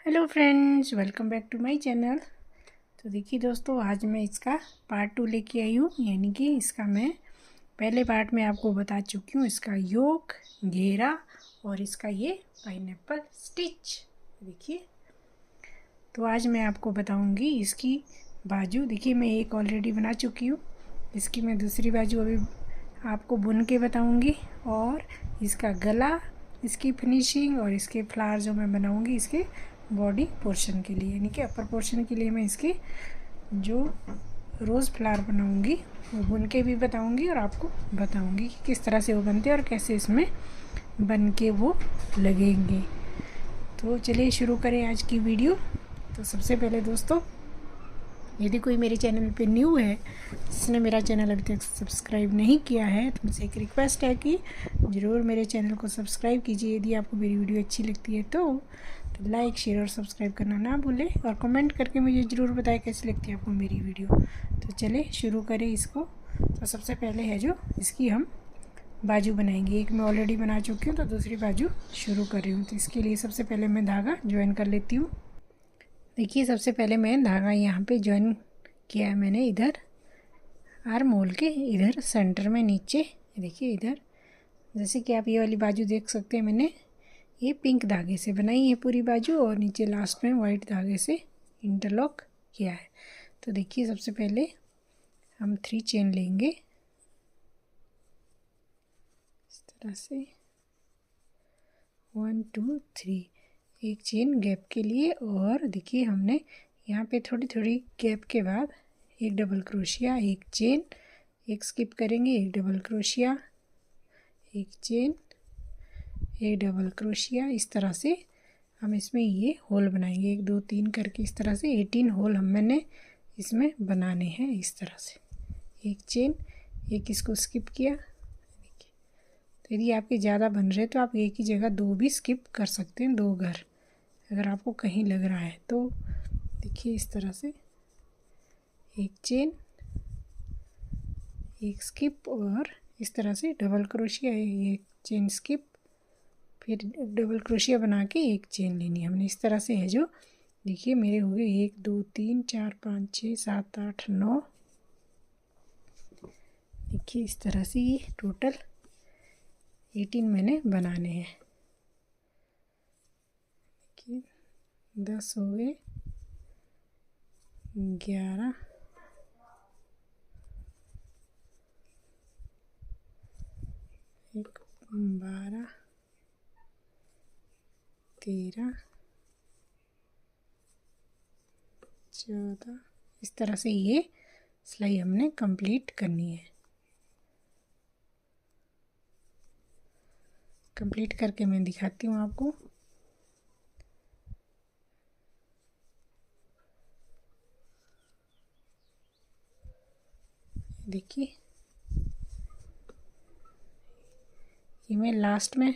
Hello friends, welcome back to my channel. तो देखिए दोस्तों, आज मैं इसका पार्ट 2 लेके आई हूँ। यानी कि इसका मैं पहले पार्ट में आपको बता चुकी हूँ, इसका योक, घेरा और इसका ये पाइनएप्पल स्टिच। देखिए, तो आज मैं आपको बताऊँगी इसकी बाजू। देखिए, मैं एक ऑलरेडी बना चुकी हूँ, इसकी मैं दूसरी बाजू अभी आपको बुन के बताऊँगी। और इसका गला, इसकी फिनिशिंग और इसके फ्लावर जो मैं बनाऊँगी इसके बॉडी पोर्शन के लिए, यानी कि अपर पोर्शन के लिए मैं इसके जो रोज़ फ्लावर बनाऊंगी वो बुन के भी बताऊंगी और आपको बताऊंगी कि किस तरह से वो बनते हैं और कैसे इसमें बन के वो लगेंगे। तो चलिए शुरू करें आज की वीडियो। तो सबसे पहले दोस्तों, यदि कोई मेरे चैनल पे न्यू है, जिसने मेरा चैनल अभी तक सब्सक्राइब नहीं किया है, तो मुझसे एक रिक्वेस्ट है कि ज़रूर मेरे चैनल को सब्सक्राइब कीजिए। यदि आपको मेरी वीडियो अच्छी लगती है तो लाइक, शेयर और सब्सक्राइब करना ना भूलें और कमेंट करके मुझे ज़रूर बताएं कैसी लगती है आपको मेरी वीडियो। तो चलिए शुरू करें इसको। तो सबसे पहले है जो इसकी हम बाजू बनाएंगे। एक मैं ऑलरेडी बना चुकी हूँ, तो दूसरी बाजू शुरू कर रही हूँ। तो इसके लिए सबसे पहले मैं धागा ज्वाइन कर लेती हूँ। देखिए, सबसे पहले मैं धागा यहाँ पे ज्वाइन किया है मैंने इधर आर्म होल के इधर सेंटर में नीचे। देखिए इधर, जैसे कि आप ये वाली बाजू देख सकते हैं, मैंने ये पिंक धागे से बनाई है पूरी बाजू और नीचे लास्ट में वाइट धागे से इंटरलॉक किया है। तो देखिए, सबसे पहले हम 3 चेन लेंगे इस तरह से, 1 2 3, एक चेन गैप के लिए। और देखिए, हमने यहाँ पे थोड़ी थोड़ी गैप के बाद एक डबल क्रोशिया, एक चेन, एक स्किप करेंगे, एक डबल क्रोशिया, एक चेन, एक डबल क्रोशिया। इस तरह से हम इसमें ये होल बनाएंगे, 1 2 3 करके इस तरह से 18 होल मैंने इसमें बनाने हैं। इस तरह से एक चेन, एक इसको स्किप किया। देखिए, तो यदि आपके ज़्यादा बन रहे तो आप एक ही जगह 2 भी स्किप कर सकते हैं, 2 घर अगर आपको कहीं लग रहा है तो। देखिए इस तरह से एक चेन, एक स्किप और इस तरह से डबल क्रोशिया, एक चेन स्किप, फिर डबल क्रोशिया बना के एक चेन लेनी है हमने। इस तरह से है जो, देखिए मेरे हो गए 1 2 3 4 5 6 7 8 9। देखिए इस तरह से ये टोटल 18 मैंने बनाने हैं। देखिए 10 हो गए, 11, 12, 13, 14। इस तरह से ये सिलाई हमने कंप्लीट करनी है। कंप्लीट करके मैं दिखाती हूँ आपको। देखिए, ये मैं लास्ट में,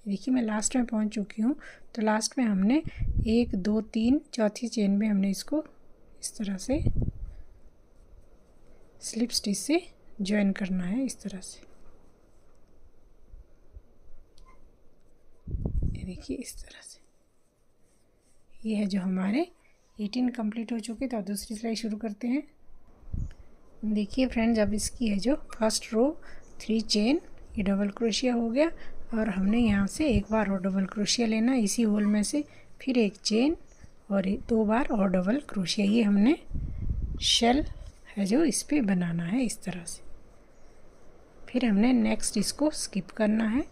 देखिए मैं लास्ट में पहुँच चुकी हूँ। तो लास्ट में हमने 1 2 3 चौथी चेन में हमने इसको इस तरह से स्लिप स्टिच से ज्वाइन करना है। इस तरह से ये देखिए, इस तरह से ये है जो हमारे 18 कंप्लीट हो चुके। तो दूसरी सिलाई शुरू करते हैं। देखिए फ्रेंड्स, अब इसकी है जो फर्स्ट रो 3 चेन, ये डबल क्रोशिया हो गया और हमने यहाँ से एक बार और डबल क्रोशिया लेना इसी होल में से, फिर एक चेन और 2 बार और डबल क्रोशिया। ये हमने शेल है जो इस पे बनाना है इस तरह से। फिर हमने नेक्स्ट इसको स्किप करना है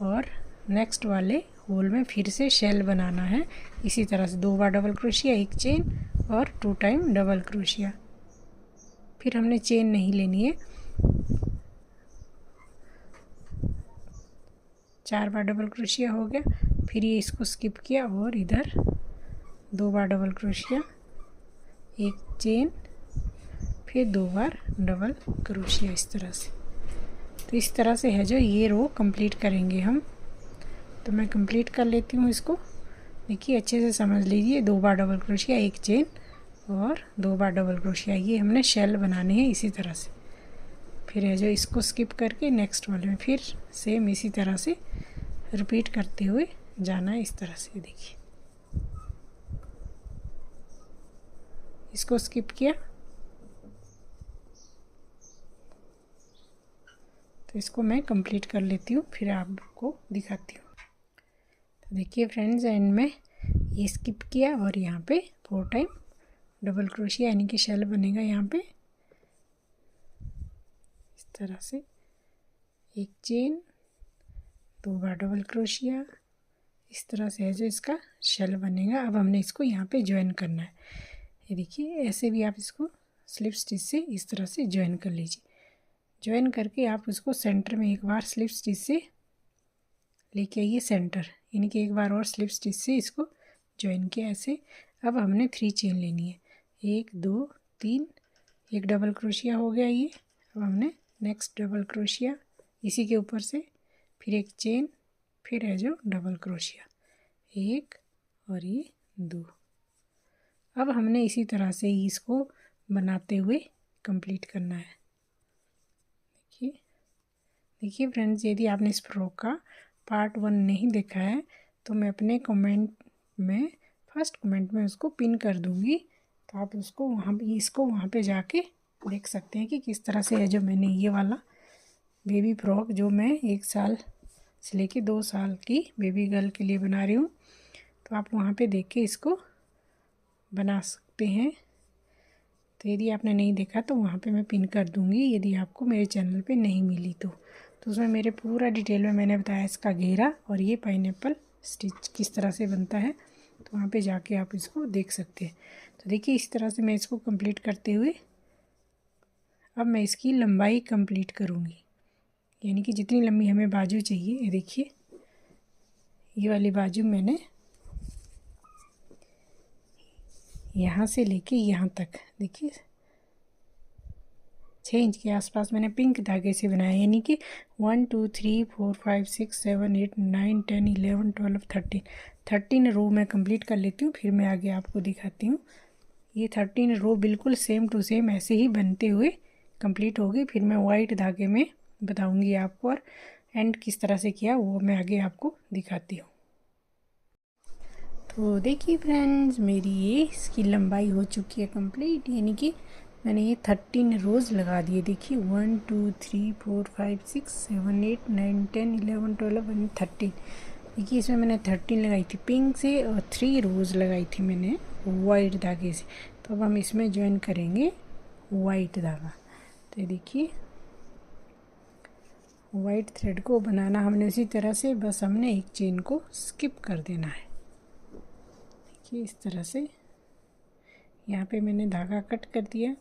और नेक्स्ट वाले होल में फिर से शेल बनाना है इसी तरह से। 2 बार डबल क्रोशिया, एक चेन और 2 टाइम डबल क्रोशिया। फिर हमने चेन नहीं लेनी है, 4 बार डबल क्रोशिया हो गया। फिर ये इसको स्किप किया और इधर 2 बार डबल क्रोशिया, एक चेन, फिर 2 बार डबल क्रोशिया इस तरह से। तो इस तरह से है जो ये रो कंप्लीट करेंगे हम। तो मैं कंप्लीट कर लेती हूँ इसको। देखिए अच्छे से समझ लीजिए, 2 बार डबल क्रोशिया, एक चेन और 2 बार डबल क्रोशिया। ये हमने शेल बनाने हैं इसी तरह से। फिर है जो इसको स्किप करके नेक्स्ट वाले में फिर सेम इसी तरह से रिपीट करते हुए जाना है इस तरह से। देखिए इसको स्किप किया, तो इसको मैं कंप्लीट कर लेती हूँ, फिर आपको दिखाती हूँ। तो देखिए फ्रेंड्स, एंड में ये स्किप किया और यहाँ पे 4 टाइम डबल क्रोशिया यानी कि शेल बनेगा यहाँ पे इस तरह से, एक चेन, 2 बार डबल क्रोशिया, इस तरह से है जो इसका शेल बनेगा। अब हमने इसको यहाँ पे ज्वाइन करना है। ये देखिए, ऐसे भी आप इसको स्लिप स्टिच से इस तरह से ज्वाइन कर लीजिए। ज्वाइन करके आप उसको सेंटर में एक बार स्लिप स्टिच से लेके आइए सेंटर, यानी कि एक बार और स्लिप स्टिच से इसको ज्वाइन किया ऐसे। अब हमने 3 चेन लेनी है, 1 2 3, एक डबल क्रोशिया हो गया ये। अब हमने नेक्स्ट डबल क्रोशिया इसी के ऊपर से, फिर एक चेन, फिर है जो डबल क्रोशिया, 1 और ये 2। अब हमने इसी तरह से ही इसको बनाते हुए कंप्लीट करना है। देखिए फ्रेंड्स, यदि आपने इस फ्रॉक का पार्ट 1 नहीं देखा है तो मैं अपने कमेंट में, फर्स्ट कमेंट में उसको पिन कर दूँगी, तो आप उसको वहाँ पे जाके देख सकते हैं कि किस तरह से है जो मैंने ये वाला बेबी फ्रॉक जो मैं 1 साल से लेके 2 साल की बेबी गर्ल के लिए बना रही हूँ, तो आप वहाँ पे देख के इसको बना सकते हैं। तो यदि आपने नहीं देखा तो वहाँ पे मैं पिन कर दूँगी, यदि आपको मेरे चैनल पे नहीं मिली तो उसमें मेरे पूरा डिटेल में मैंने बताया इसका घेरा और ये पाइनएप्पल स्टिच किस तरह से बनता है, तो वहाँ पे जाके आप इसको देख सकते हैं। तो देखिए, इस तरह से मैं इसको कंप्लीट करते हुए अब मैं इसकी लंबाई कंप्लीट करूँगी, यानी कि जितनी लंबी हमें बाजू चाहिए। ये देखिए, ये वाली बाजू मैंने यहाँ से लेके यहाँ तक, देखिए 6 इंच के आसपास मैंने पिंक धागे से बनाया, यानी कि 1 2 3 4 5 6 7 8 9 10 11 12 13 रो मैं कंप्लीट कर लेती हूँ, फिर मैं आगे आपको दिखाती हूँ। ये 13 रो बिल्कुल सेम टू सेम ऐसे ही बनते हुए कंप्लीट होगी। फिर मैं वाइट धागे में बताऊँगी आपको, और एंड किस तरह से किया वो मैं आगे आपको दिखाती हूँ। तो देखिए फ्रेंड्स, मेरी ये इसकी लंबाई हो चुकी है कंप्लीट, यानी कि मैंने ये 13 रोज़ लगा दिए। देखिए 1 2 3 4 5 6 7 8 9 10 11 12 एंड 13। देखिए, इसमें मैंने 13 लगाई थी पिंक से और 3 रोज़ लगाई थी मैंने वाइट धागे से। तो अब हम इसमें ज्वाइन करेंगे वाइट धागा। तो ये देखिए, वाइट थ्रेड को बनाना हमने उसी तरह से, बस हमने एक चेन को स्किप कर देना है। देखिए इस तरह से, यहाँ पे मैंने धागा कट कर दिया,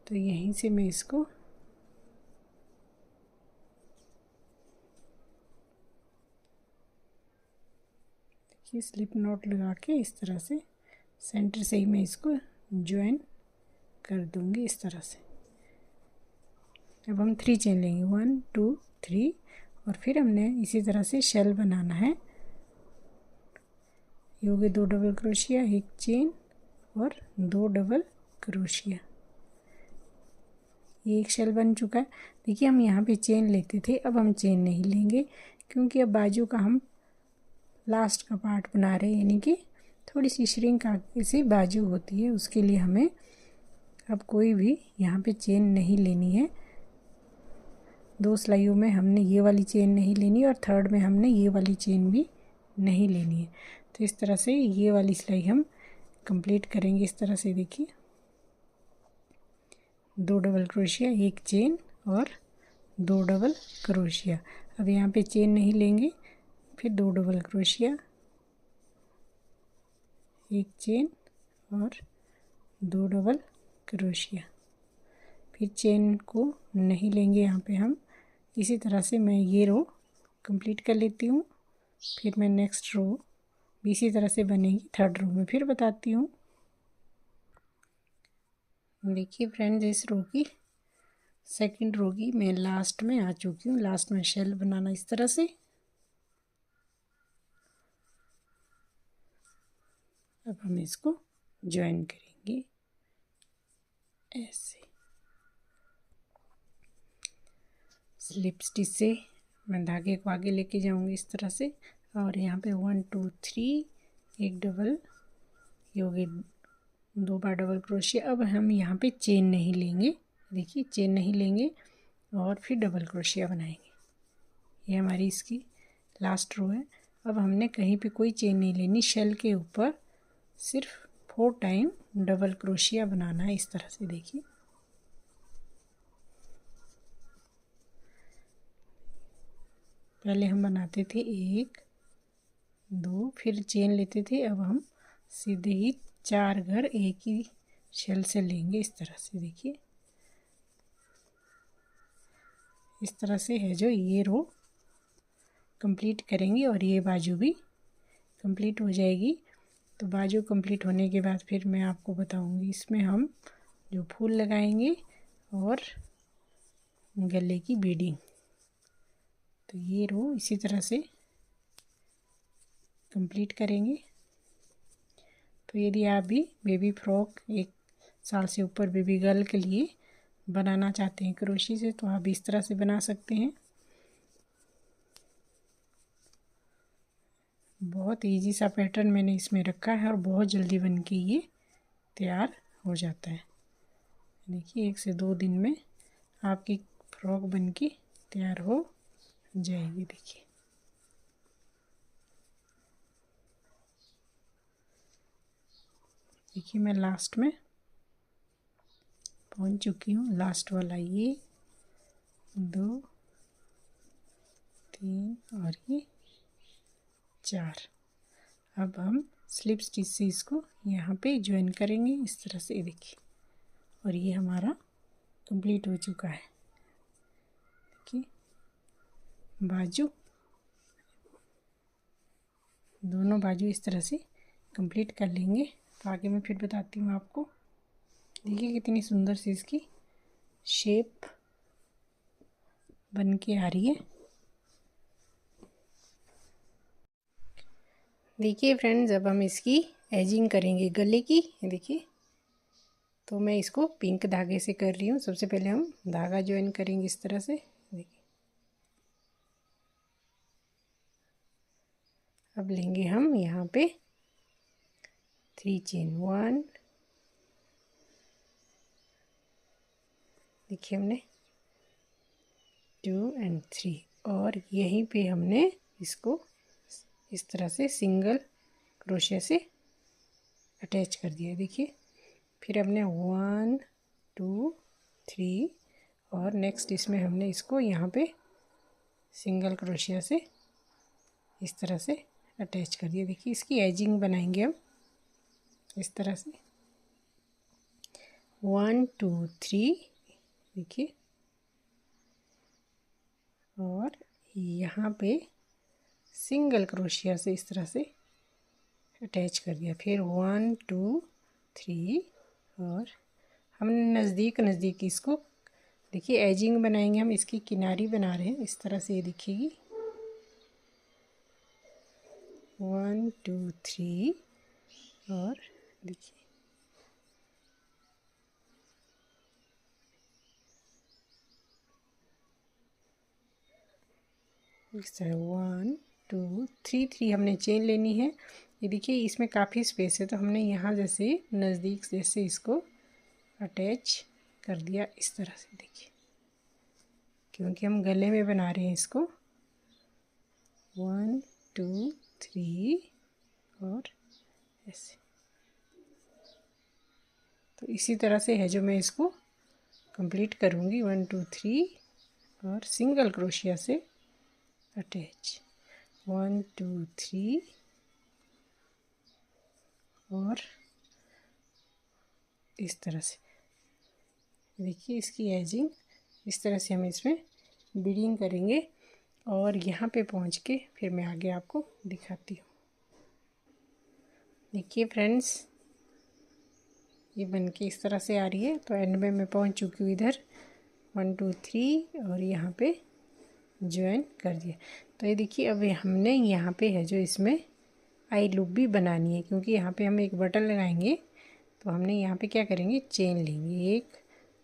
तो यहीं से मैं इसको देखिए स्लिप नॉट लगा के इस तरह से सेंटर से ही मैं इसको ज्वाइन कर दूंगी इस तरह से। अब हम 3 चेन लेंगे, 1 2 3, और फिर हमने इसी तरह से शेल बनाना है। ये हो गए 2 डबल क्रोशिया, एक चेन और 2 डबल क्रोशिया। ये एक शेल बन चुका है। देखिए, हम यहाँ पे चेन लेते थे, अब हम चेन नहीं लेंगे, क्योंकि अब बाजू का हम लास्ट का पार्ट बना रहे हैं, यानी कि थोड़ी सी श्रिंक सी बाजू होती है, उसके लिए हमें अब कोई भी यहाँ पे चेन नहीं लेनी है। 2 सिलाइयों में हमने ये वाली चेन नहीं लेनी और थर्ड में हमने ये वाली चेन भी नहीं लेनी है। तो इस तरह से ये वाली सिलाई हम कंप्लीट करेंगे इस तरह से। देखिए 2 डबल क्रोशिया, एक चेन और 2 डबल क्रोशिया। अब यहाँ पे चेन नहीं लेंगे, फिर 2 डबल क्रोशिया, एक चेन और 2 डबल क्रोशिया। फिर चेन को नहीं लेंगे यहाँ पे हम। इसी तरह से मैं ये रो कंप्लीट कर लेती हूँ, फिर मैं नेक्स्ट रो भी इसी तरह से बनेगी। थर्ड रो में फिर बताती हूँ। देखिए फ्रेंड्स, इस रो की सेकंड रो की मैं लास्ट में आ चुकी हूँ। लास्ट में शेल बनाना इस तरह से। अब हम इसको ज्वाइन करेंगे ऐसे। स्लिप स्टिच से मैं धागे को आगे लेके जाऊंगी इस तरह से, और यहाँ पे 1 2 3 एक डबल, ये हो गई 2 बार डबल क्रोशिया। अब हम यहाँ पे चेन नहीं लेंगे, देखिए चेन नहीं लेंगे और फिर डबल क्रोशिया बनाएंगे। ये हमारी इसकी लास्ट रो है। अब हमने कहीं पे कोई चेन नहीं लेनी, शेल के ऊपर सिर्फ 4 टाइम डबल क्रोशिया बनाना है, इस तरह से देखिए। पहले हम बनाते थे 1 2, फिर चेन लेते थे, अब हम सीधे ही 4 घर एक ही शेल से लेंगे, इस तरह से देखिए। इस तरह से है जो ये रो कंप्लीट करेंगे और ये बाजू भी कंप्लीट हो जाएगी। तो बाजू कंप्लीट होने के बाद फिर मैं आपको बताऊंगी इसमें हम जो फूल लगाएंगे और गले की बीडिंग। तो ये रो इसी तरह से कंप्लीट करेंगे। तो यदि आप भी बेबी फ्रॉक 1 साल से ऊपर बेबी गर्ल के लिए बनाना चाहते हैं क्रोशी से, तो आप इस तरह से बना सकते हैं। बहुत इजी सा पैटर्न मैंने इसमें रखा है और बहुत जल्दी बन के ये तैयार हो जाता है। देखिए 1 से 2 दिन में आपकी फ्रॉक बन के तैयार हो जाएगी। देखिए मैं लास्ट में पहुंच चुकी हूँ। लास्ट वाला ये 2 3 और ये 4। अब हम स्लिप स्टिच से इसको यहाँ पे ज्वाइन करेंगे, इस तरह से देखिए। और ये हमारा कंप्लीट हो चुका है। देखिए बाजू, दोनों बाजू इस तरह से कंप्लीट कर लेंगे। तो आगे मैं फिर बताती हूँ आपको। देखिए कितनी सुंदर सी इसकी शेप बन के आ रही है। देखिए फ्रेंड्स, अब हम इसकी एजिंग करेंगे गले की। देखिए तो मैं इसको पिंक धागे से कर रही हूँ। सबसे पहले हम धागा ज्वाइन करेंगे इस तरह से। देखिए अब लेंगे हम यहाँ पे 3 चेन 1, देखिए हमने 2 और 3, और यहीं पे हमने इसको इस तरह से सिंगल क्रोशिया से अटैच कर दिया। देखिए फिर हमने 1 2 3 और नेक्स्ट इसमें हमने इसको यहाँ पे सिंगल क्रोशिया से इस तरह से अटैच कर दिया। देखिए इसकी एजिंग बनाएंगे हम इस तरह से 1 2 3, देखिए, और यहाँ पे सिंगल क्रोशिया से इस तरह से अटैच कर दिया। फिर 1 2 3 और हमने नज़दीक नज़दीक इसको देखिए एजिंग बनाएंगे हम। इसकी किनारी बना रहे हैं, इस तरह से ये दिखेगी 1 2 3 और देखिए इस तरह 1 2 3 3 हमने चेन लेनी है। ये देखिए इसमें काफ़ी स्पेस है, तो हमने यहाँ जैसे नज़दीक जैसे इसको अटैच कर दिया इस तरह से। देखिए क्योंकि हम गले में बना रहे हैं इसको 1 2 3 और ऐसे। तो इसी तरह से है जो मैं इसको कंप्लीट करूँगी 1 2 3 और सिंगल क्रोशिया से अटैच 1 2 3 और इस तरह से। देखिए इसकी एजिंग इस तरह से हम इसमें बीडिंग करेंगे और यहाँ पे पहुँच के फिर मैं आगे आपको दिखाती हूँ। देखिए फ्रेंड्स ये बन के इस तरह से आ रही है। तो एंड में मैं पहुँच चुकी हूँ इधर 1 2 3 और यहाँ पे ज्वाइन कर दिया। तो ये देखिए अब हमने यहाँ पे है जो इसमें आई लूप भी बनानी है, क्योंकि यहाँ पे हम एक बटन लगाएंगे। तो हमने यहाँ पे क्या करेंगे, चेन लेंगे 1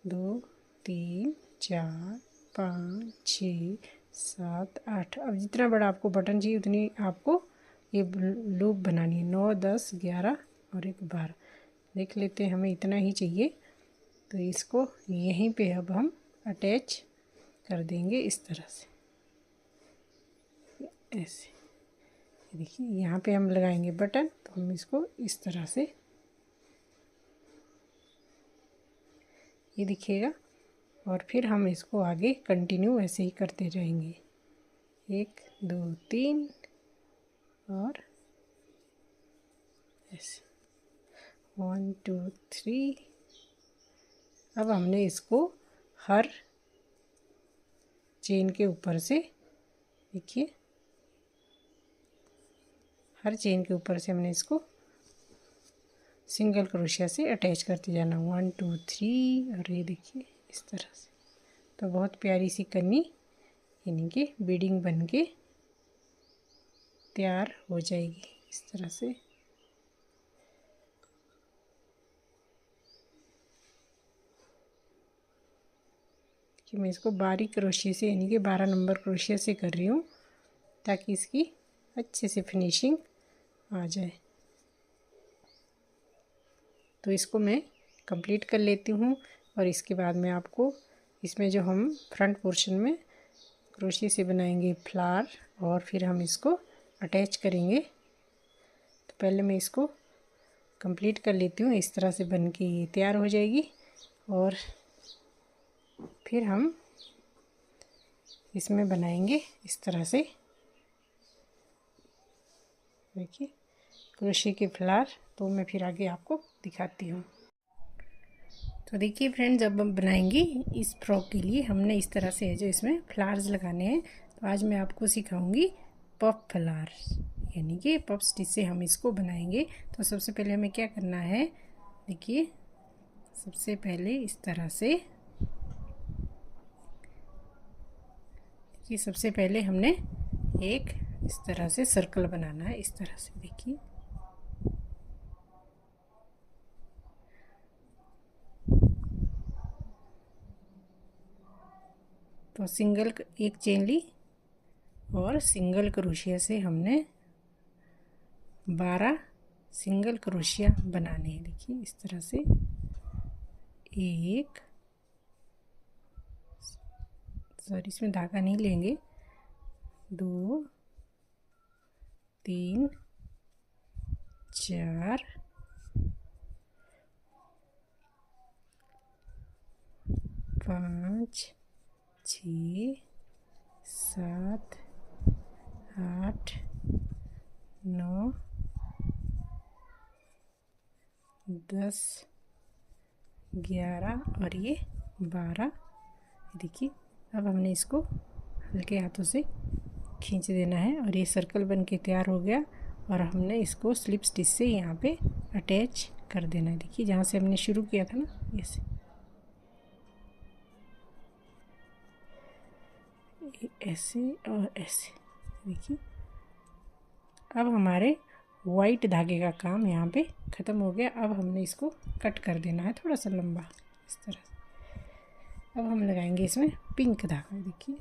2 3 4 5 6 7 8। अब जितना बड़ा आपको बटन चाहिए उतनी आपको ये लूप बनानी है। 9 10 11 और एक 12। देख लेते हैं, हमें इतना ही चाहिए। तो इसको यहीं पे अब हम अटैच कर देंगे इस तरह से, ऐसे। देखिए यहाँ पे हम लगाएंगे बटन, तो हम इसको इस तरह से, ये दिखेगा। और फिर हम इसको आगे कंटिन्यू ऐसे ही करते रहेंगे, 1 2 3 और ऐसे 1 2 3। अब हमने इसको हर चेन के ऊपर से, देखिए हर चेन के ऊपर से हमने इसको सिंगल क्रोशिया से अटैच करते जाना, 1 2 3। और ये देखिए इस तरह से। तो बहुत प्यारी सी कन्नी यानी कि बीडिंग बन के तैयार हो जाएगी इस तरह से। कि मैं इसको बारीक क्रोशिया से यानी कि 12 नंबर क्रोशिया से कर रही हूँ, ताकि इसकी अच्छे से फिनिशिंग आ जाए। तो इसको मैं कंप्लीट कर लेती हूँ और इसके बाद मैं आपको इसमें जो हम फ्रंट पोर्शन में क्रोशिया से बनाएंगे फ्लावर, और फिर हम इसको अटैच करेंगे। तो पहले मैं इसको कंप्लीट कर लेती हूँ, इस तरह से बन के ये तैयार हो जाएगी। और फिर हम इसमें बनाएंगे इस तरह से, देखिए क्रोशिया के फ्लावर। तो मैं फिर आगे आपको दिखाती हूँ। तो देखिए फ्रेंड्स, जब हम बनाएंगे इस फ्रॉक के लिए हमने इस तरह से जो इसमें फ्लावर्स लगाने हैं। तो आज मैं आपको सिखाऊंगी पफ फ्लावर, यानी कि पफ स्टिच से हम इसको बनाएंगे। तो सबसे पहले हमें क्या करना है, देखिए सबसे पहले इस तरह से, देखिए सबसे पहले हमने एक इस तरह से सर्कल बनाना है, इस तरह से देखिए। तो सिंगल एक चेन ली और सिंगल क्रोशिया से हमने 12 सिंगल क्रोशिया बनाने हैं। देखिए इस तरह से, एक, सॉरी इसमें धागा नहीं लेंगे, 2 3 4 5 6 7 8 9 10 11 और ये 12। देखिए अब हमने इसको हल्के हाथों से खींच देना है और ये सर्कल बन के तैयार हो गया। और हमने इसको स्लिप स्टिच से यहाँ पे अटैच कर देना है। देखिए जहाँ से हमने शुरू किया था ना, ऐसे ऐसे और ऐसे। देखिए अब हमारे वाइट धागे का काम यहाँ पे ख़त्म हो गया। अब हमने इसको कट कर देना है थोड़ा सा लंबा इस तरह से। अब हम लगाएंगे इसमें पिंक धागा, देखिए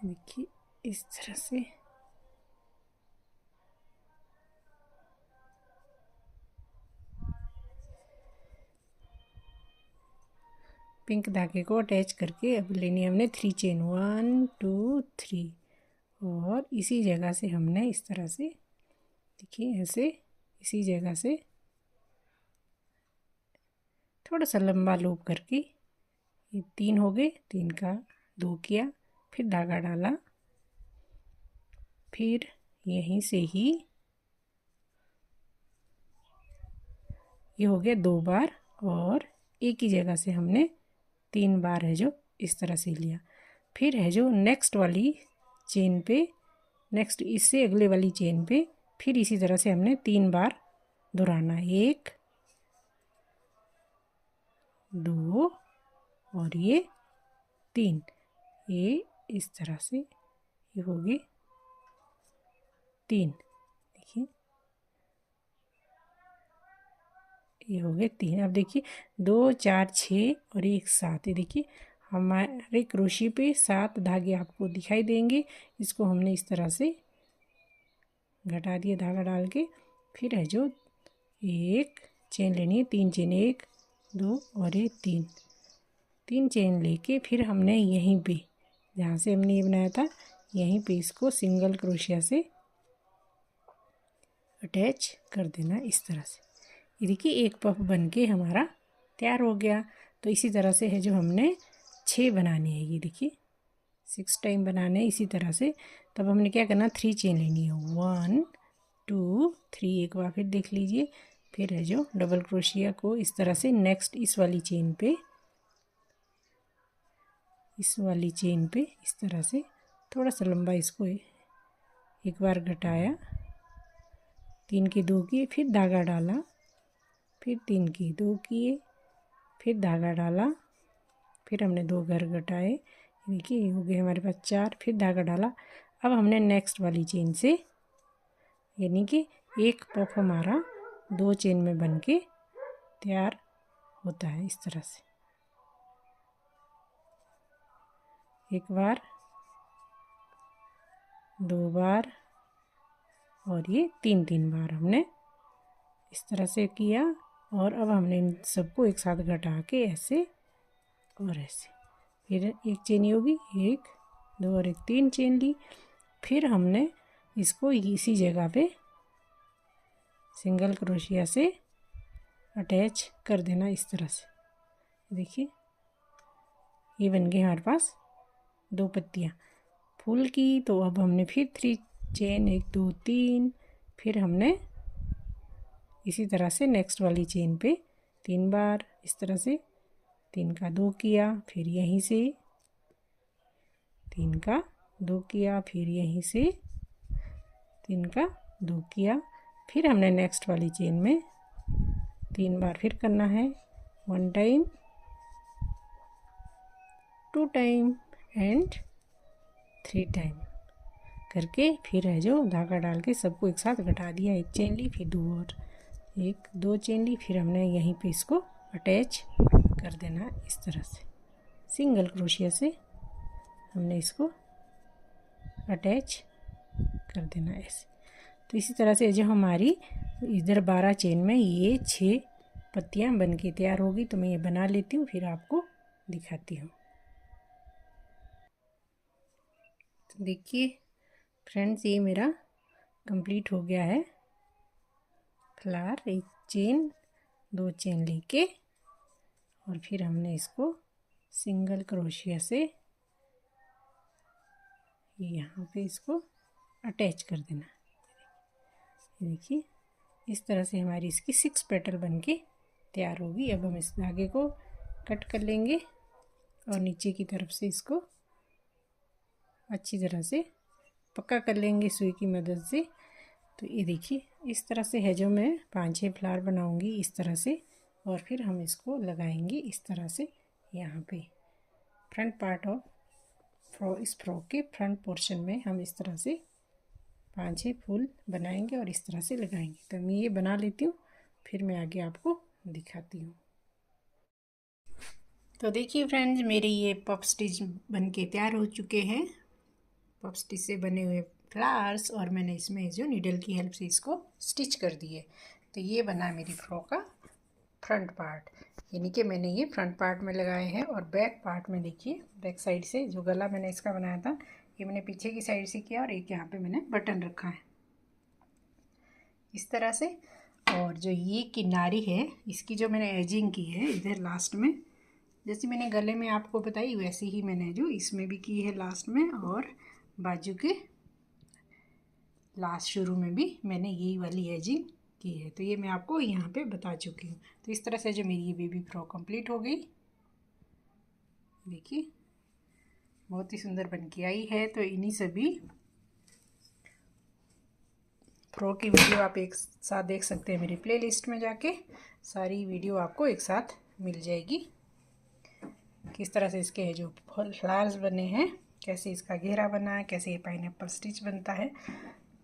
देखिए इस तरह से। पिंक धागे को अटैच करके अब लेनी हमने 3 चेन, 1 2 3। और इसी जगह से हमने इस तरह से, देखिए ऐसे इसी जगह से थोड़ा सा लंबा लूप करके, ये 3 हो गए, 3 का 2 किया, फिर धागा डाला, फिर यहीं से ही ये हो गया 2 बार। और एक ही जगह से हमने 3 बार है जो इस तरह से लिया। फिर है जो नेक्स्ट वाली चेन पे, नेक्स्ट इससे अगले वाली चेन पे फिर इसी तरह से हमने 3 बार दोहराना है, 1 2 और ये 3। ये इस तरह से ये होगी 3, देखिए ये हो गए 3। अब देखिए 2 4 6 और 1 7। ये देखिए हमारे क्रोशे पे 7 धागे आपको दिखाई देंगे। इसको हमने इस तरह से घटा दिया धागा डाल के। फिर है जो एक चेन लेनी है, 3 चेन, 1 2 और ये 3 चेन लेके फिर हमने यहीं पे जहाँ से हमने ये बनाया था यहीं पे इसको सिंगल क्रोशिया से अटैच कर देना इस तरह से। ये देखिए एक पफ बन के हमारा तैयार हो गया। तो इसी तरह से है जो हमने 6 बनाने हैं, ये देखिए 6 टाइम बनाने हैं इसी तरह से। तब हमने क्या करना, 3 चेन लेनी है, 1 2 3, एक बार फिर देख लीजिए। फिर है जो डबल क्रोशिया को इस तरह से नेक्स्ट इस वाली चेन पे इस तरह से थोड़ा सा लंबा इसको एक बार घटाया, 3 के 2 किए, फिर धागा डाला, फिर 3 के 2 किए, फिर धागा डाला, फिर हमने 2 घर घटाए, देखिए हो गए हमारे पास 4, फिर धागा डाला। अब हमने नेक्स्ट वाली चेन से यानी कि एक पफ हमारा 2 चेन में बन के तैयार होता है इस तरह से। एक बार, 2 बार और ये 3 बार हमने इस तरह से किया। और अब हमने इन सबको एक साथ घटा के ऐसे और ऐसे, फिर एक चेन होगी, 1 2 और 1 3 चेन ली। फिर हमने इसको इसी जगह पे सिंगल क्रोशिया से अटैच कर देना इस तरह से। देखिए ये बन गए हमारे पास 2 पत्तियाँ फूल की। तो अब हमने फिर 3 चेन, 1 2 3, फिर हमने इसी तरह से नेक्स्ट वाली चेन पे 3 बार इस तरह से 3 का 2 किया, फिर यहीं से 3 का 2 किया, फिर यहीं से 3 का 2 किया। फिर हमने नेक्स्ट वाली चेन में 3 बार फिर करना है, 1 टाइम, 2 टाइम एंड 3 टाइम करके फिर है जो धागा डाल के सबको एक साथ घटा दिया। एक चेन ली, फिर 2 और 1 2 चेन ली, फिर हमने यहीं पे इसको अटैच कर देना इस तरह से। सिंगल क्रोशिया से हमने इसको अटैच कर देना ऐसे। तो इसी तरह से जो हमारी इधर 12 चेन में ये 6 पत्तियां बन के तैयार होगी। तो मैं ये बना लेती हूँ, फिर आपको दिखाती हूँ। तो देखिए फ्रेंड्स, ये मेरा कंप्लीट हो गया है फ्लावर। एक चेन 2 चेन लेके और फिर हमने इसको सिंगल क्रोशिया से यहाँ पे इसको अटैच कर देना। देखिए इस तरह से हमारी इसकी 6 पेटल बन के तैयार होगी। अब हम इस धागे को कट कर लेंगे और नीचे की तरफ से इसको अच्छी तरह से पक्का कर लेंगे सुई की मदद से। तो ये देखिए इस तरह से है जो मैं 5-6 फ्लावर बनाऊंगी इस तरह से। और फिर हम इसको लगाएंगे इस तरह से यहाँ पे फ्रंट पार्ट ऑफ इस फ्रॉक के फ्रंट पोर्शन में हम इस तरह से 5-6 फूल बनाएंगे और इस तरह से लगाएंगे। तो मैं ये बना लेती हूँ, फिर मैं आगे आपको दिखाती हूँ। तो देखिए फ्रेंड्स, मेरे ये पफ स्टिच बन के तैयार हो चुके हैं। पफ स्टिच से बने हुए फ्लावर्स, और मैंने इसमें जो नीडल की हेल्प से इसको स्टिच कर दिए। तो ये बना मेरी फ्रॉक का फ्रंट पार्ट, यानी कि मैंने ये फ्रंट पार्ट में लगाए हैं। और बैक पार्ट में देखिए बैक साइड से जो गला मैंने इसका बनाया था ये मैंने पीछे की साइड से किया, और एक यहाँ पे मैंने बटन रखा है इस तरह से। और जो ये किनारी है इसकी जो मैंने एजिंग की है इधर लास्ट में, जैसे मैंने गले में आपको बताई वैसे ही मैंने जो इसमें भी की है लास्ट में, और बाजू के लास्ट शुरू में भी मैंने यही वाली एजिंग की है। तो ये मैं आपको यहाँ पे बता चुकी हूँ। तो इस तरह से जो मेरी ये बेबी फ्रॉक कंप्लीट हो गई, देखिए बहुत ही सुंदर बन के आई है। तो इन्हीं सभी फ्रॉक की वीडियो आप एक साथ देख सकते हैं मेरी प्लेलिस्ट में जाके। सारी वीडियो आपको एक साथ मिल जाएगी। किस तरह से इसके जो फ्लावर्स बने हैं, कैसे इसका घेरा बना है, कैसे ये पाइनएप्पल स्टिच बनता है,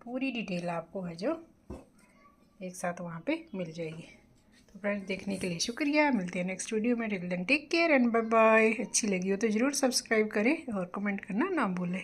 पूरी डिटेल आपको है जो एक साथ वहाँ पे मिल जाएगी। तो फ्रेंड्स देखने के लिए शुक्रिया। मिलते हैं नेक्स्ट वीडियो में। Till then take care and bye bye. अच्छी लगी हो तो ज़रूर सब्सक्राइब करें और कमेंट करना ना भूलें।